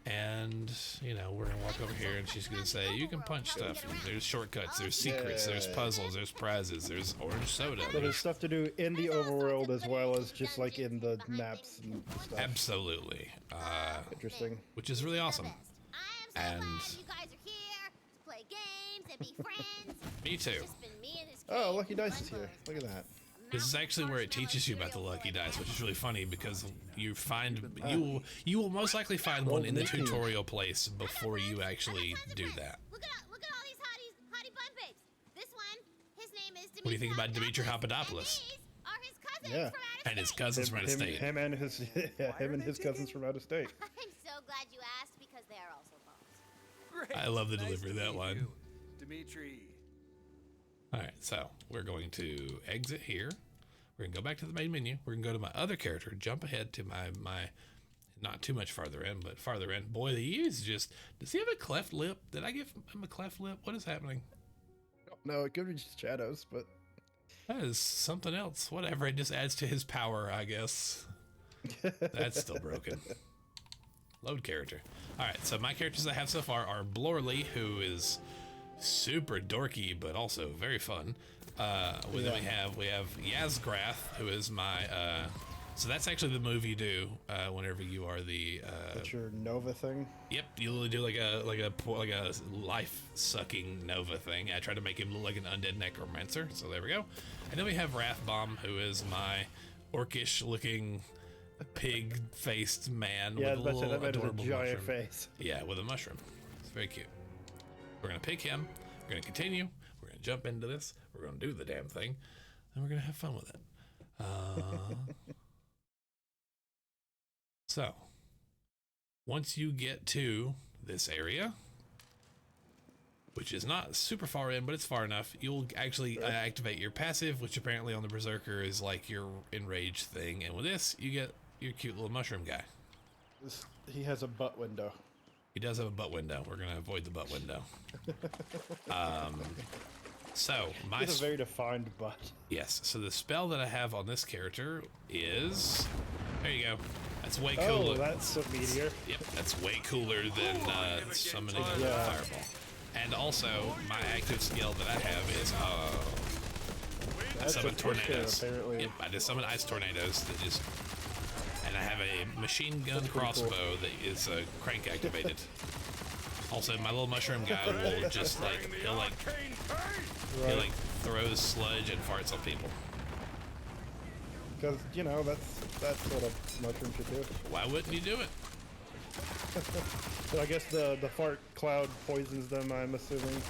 and you know we're gonna walk over here, and she's gonna say you can punch stuff. And there's shortcuts, there's secrets, there's puzzles, there's prizes, there's orange soda. So there's stuff to do in the overworld as well as just like in the maps and stuff. Absolutely, Interesting. which is really awesome. I am so And- glad you guys are here to play games and be friends. Me too. It's just been me and this Oh, kid Lucky and Dice is one here. buzz. Look at that. This is actually where it teaches you about the lucky dice, which is really funny because you find you will most likely find one in the tutorial place before you actually do that. Look at all these hottie bun babes. This one, his name is Dimitri. What do you think about Dimitri Papadopoulos. Papadopoulos? And these are his cousins Yeah. from out of And his state. cousins from out of state. Him and his cousins from out of state. I'm so glad you asked because they are also bums. Great. I love the Nice delivery of to that meet line. you, Dimitri. All right, so we're going to exit here. We're gonna go back to the main menu. We're gonna go to my other character, jump ahead to my not too much farther in, but farther in. Boy, he is just, does he have a cleft lip? Did I give him a cleft lip? What is happening? No, it could be just shadows, but That is something else. Whatever, it just adds to his power, I guess. That's still broken. Load character. All right, so my characters I have so far are Blorley, who is super dorky but also very fun. Then we have Yazgrath, who is my so that's actually the move you do whenever you are the that's your Nova thing. yep, you do like a life sucking Nova thing. I try to make him look like an undead necromancer, so there we go. And then we have Wrathbomb, who is my orcish looking pig faced man Yeah, with a that's it. little That made a adorable giant mushroom. face. Yeah, with a mushroom. It's very cute. We're gonna pick him. We're gonna continue. We're gonna jump into this. We're gonna do the damn thing, and we're gonna have fun with it. So, once you get to this area, which is not super far in, but it's far enough, you'll actually activate your passive, which apparently on the Berserker is like your enraged thing. And with this, you get your cute little mushroom guy. He has a butt window. He does have a butt window. We're gonna avoid the butt window. So my It's a very defined butt. yes. So the spell that I have on this character is there you go. That's way Oh, cooler. that's a meteor. Yep, that's way cooler than summoning a Yeah. fireball. And also my active skill that I have is I That's summon a push here, tornadoes. apparently. Yep, I just summon ice tornadoes that just. And I have a machine gun crossbow that is crank activated. Also, my little mushroom guy will just like he'll like throws sludge and farts on people. Because, you know, that's what a mushroom should do. Why wouldn't you do it? So I guess the fart cloud poisons them, I'm assuming.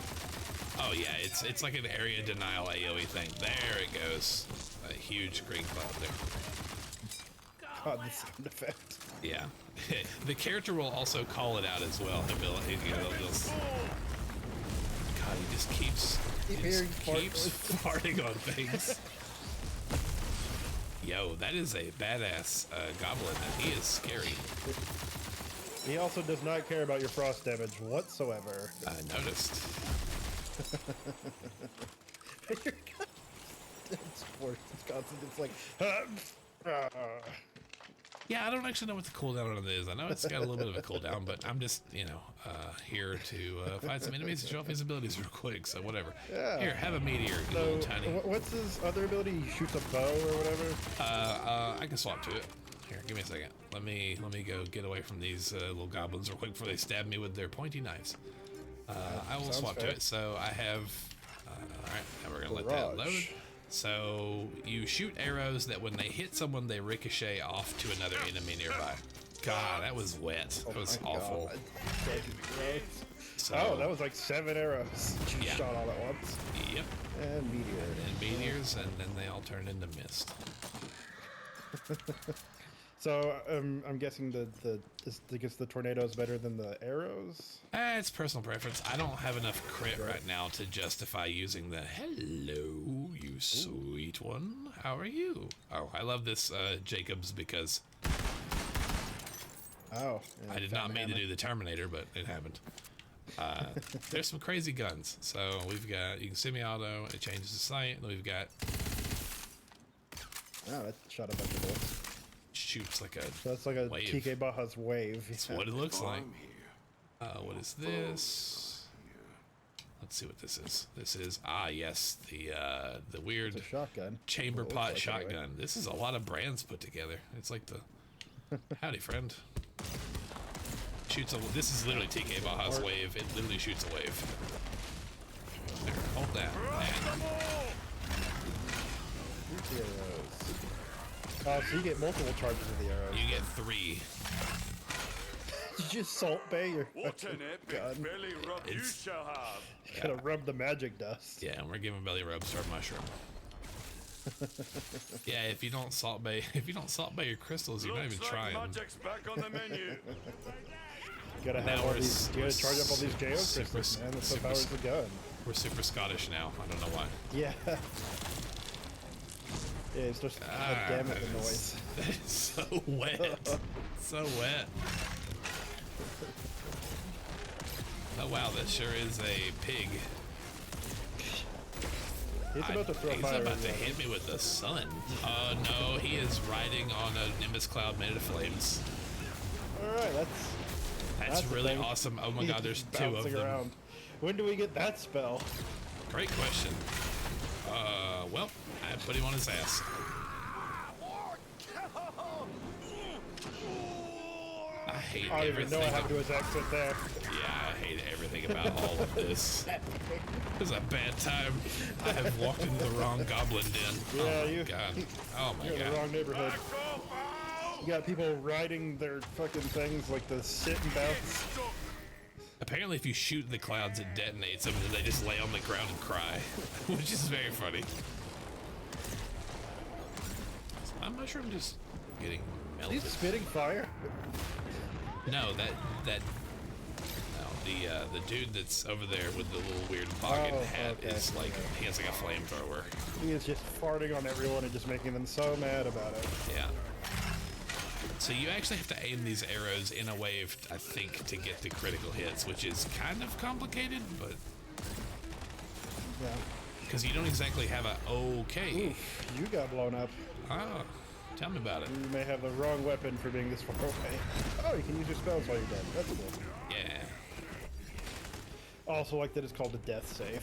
Oh yeah, it's like an area denial AoE thing. There it goes. A huge green cloud there. God, the sound effect. Yeah. The character will also call it out as well. God, he just keeps farting on things. Yo, that is a badass goblin, and he is scary. He also does not care about your frost damage whatsoever. I noticed. It's like, Yeah, I don't actually know what the cooldown on it is. I know it's got a little bit of a cooldown, but I'm just, you know, here to fight some enemies and show off his abilities real quick, so whatever. Yeah. Here, have a meteor, you so little tiny. what's his other ability? He shoots a bow or whatever? I can swap to it. Here, give me a second. Let me go get away from these little goblins real quick before they stab me with their pointy knives. I will swap to it. So I have. All right, now we're gonna let that load. So you shoot arrows that when they hit someone, they ricochet off to another enemy nearby. God, that was wet. That was awful. So, oh, that was like 7 arrows. You shot all at once. Yep. And meteor. And meteors, and then they all turn into mist. So I'm guessing the tornado is better than the arrows. It's personal preference. I don't have enough crit right now to justify using the hello, you sweet one. How are you? Oh, I love this Jacobs because I did not mean to do the Terminator, but it happened. There's some crazy guns. So we've got, you can semi-auto, it changes the sight, and we've got. Oh, that shot a bunch of bullets. Shoots like a So that's like a wave. TK Baja's wave. That's what it looks like. What is this? Let's see what this is. This is yes, the weird It's a shotgun. chamber Well, it pot looks like shotgun. anyway. This is a lot of brands put together. It's like the howdy friend. Shoots a. This is literally TK Baja's wave. It literally shoots a wave. There, hold that. Oh, so you get multiple charges of the arrows. You get 3. You just salt bay your What an epic gun. belly rub you It's- shall have. Gotta rub the magic dust. Yeah, and we're giving belly rubs to our mushroom. Yeah, if you don't salt bay your crystals, you're not even Looks like trying. magic's back on the menu. You gotta have Now all we're these. You gotta charge up all these JO super- crystals, man. That's super- what powers the gun. We're super Scottish now. I don't know why. Yeah. Yeah, it's just damn it, the noise. That is so wet. So wet. Oh wow, that sure is a pig. He's about to throw He's fire. about to hit me with the sun. Oh no, he is riding on a Nimbus cloud made of flames. Alright, That's the really thing. awesome. Oh my god, there's He's 2 of bouncing them. around. When do we get that spell? Great question. Well, I put him on his ass. I hate I don't even everything. know how to do his accent there. Yeah, I hate everything about all of this. It was a bad time. I have walked into the wrong goblin den. Yeah, oh my you- god. Oh my You're in the god. wrong neighborhood. You got people riding their fucking things like the sit and bounce. Apparently if you shoot the clouds, it detonates them and then they just lay on the ground and cry. Which is very funny. Is my mushroom just getting melted? He's spitting fire. No, the dude that's over there with the little weird boggin hat okay. is like, he has like a flamethrower. He is just farting on everyone and just making them so mad about it. Yeah. So you actually have to aim these arrows in a wave, I think, to get the critical hits, which is kind of complicated, but Yeah. because you don't exactly have a okay. Oof, you got blown up. Oh, tell me about it. You may have the wrong weapon for being this far away. Oh, you can use your spells while you're dead. That's cool. Yeah. Also like that it's called a death save.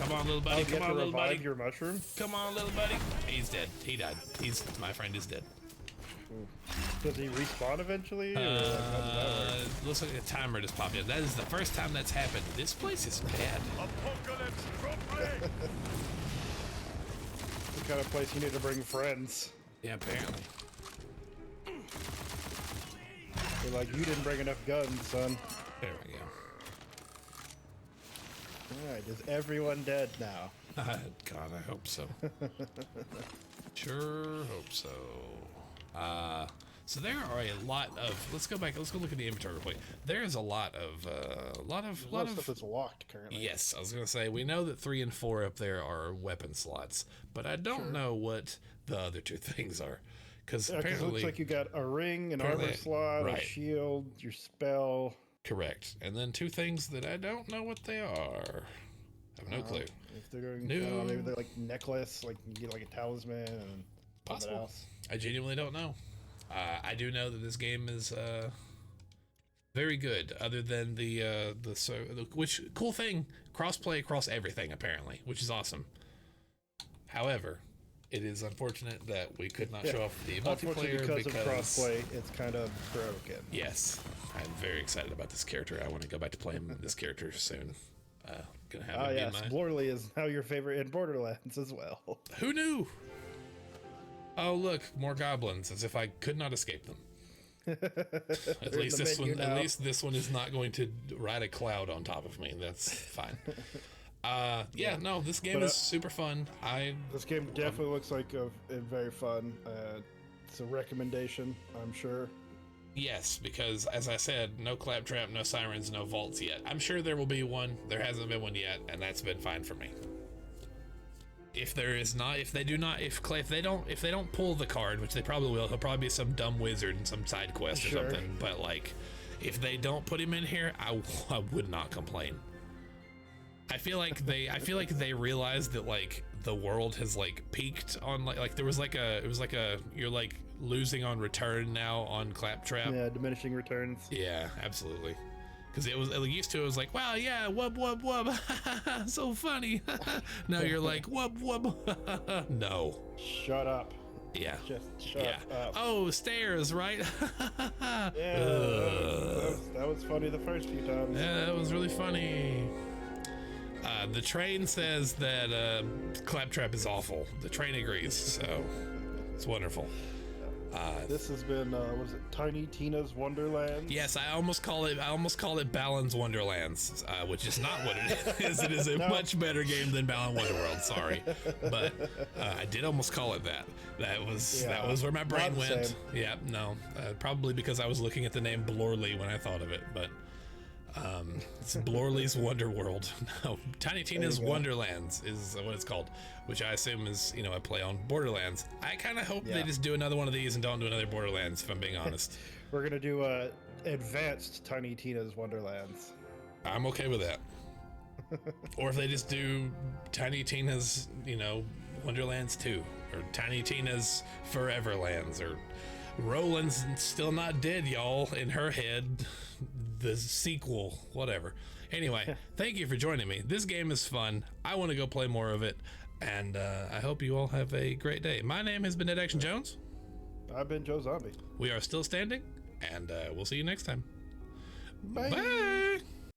Come on, little Oh, buddy. you Come have on, to little revive buddy. your mushroom? Come on, little buddy. He's dead. He died. My friend is dead. Does he respawn eventually? Or how does that work? Looks like a timer just popped in. That is the first time that's happened. This place is bad. Apocalypse promptly. the kind of place you need to bring friends. Yeah, apparently. They're like, you didn't bring enough guns, son. There we go. Alright, is everyone dead now? God, I hope so. Sure hope so. So there are a lot of. Let's go back. Let's go look at the inventory real quick. There's a lot of A lot of stuff that's locked currently. Yes, I was gonna say we know that 3 and 4 up there are weapon slots, but I don't know what the other 2 things are, because apparently it looks like you got a ring, an armor slot, a shield, your spell. Correct, and then 2 things that I don't know what they are. I have no clue. If they're going, maybe they're like necklace, like you get like a talisman and something else. I genuinely don't know. I do know that this game is very good. Other than which cool thing, crossplay across everything apparently, which is awesome. However, it is unfortunate that we could not show off the multiplayer because of crossplay. It's kind of broken. Yes, I'm very excited about this character. I want to go back to playing this character soon. Gonna have it be Blorley is now your favorite in Borderlands as well. Who knew? Oh look, more goblins, as if I could not escape them. At least this one is not going to ride a cloud on top of me. That's fine. No, this game is super fun. This game definitely looks like very fun. It's a recommendation, I'm sure. Yes, because as I said, no claptrap, no sirens, no vaults yet. I'm sure there will be one. There hasn't been one yet, and that's been fine for me. If they don't pull the card, which they probably will, he'll probably be some dumb wizard in some side quest or something. But like, if they don't put him in here, I would not complain. I feel like they realized that like the world has like peaked on like there was like a you're like losing on return now on claptrap. Yeah, diminishing returns. Yeah, absolutely. Because it used to, it was like, wow, yeah, wub, wub, wub, so funny. Now you're like, wub, wub, no. Shut up. Yeah. Just shut up. Oh, stairs, right? Yeah, that was funny the first few times. Yeah, that was really funny. The train says that claptrap is awful. The train agrees, so it's wonderful. This has been what is it, Tiny Tina's Wonderlands? Yes, I almost call it Balan's Wonderlands, which is not what it is. It is a much better game than Balan Wonderworld. Sorry, but I did almost call it that. That was where my brain went. Same. Yeah, no, probably because I was looking at the name Blorley when I thought of it, but it's Blorley's Wonderworld. No, Tiny Tina's Wonderlands is what it's called, which I assume is a play on Borderlands. I kind of hope they just do another one of these and don't do another Borderlands, if I'm being honest. We're gonna do advanced Tiny Tina's Wonderlands. I'm okay with that. Or if they just do Tiny Tina's Wonderlands 2, or Tiny Tina's Foreverlands, or Roland's still not dead, y'all, in her head. The sequel, whatever. Anyway, thank you for joining me. This game is fun. I want to go play more of it, and I hope you all have a great day. My name has been Ed Action Jones. I've been Joe Zombie. We are still standing, and we'll see you next time. Bye. Bye.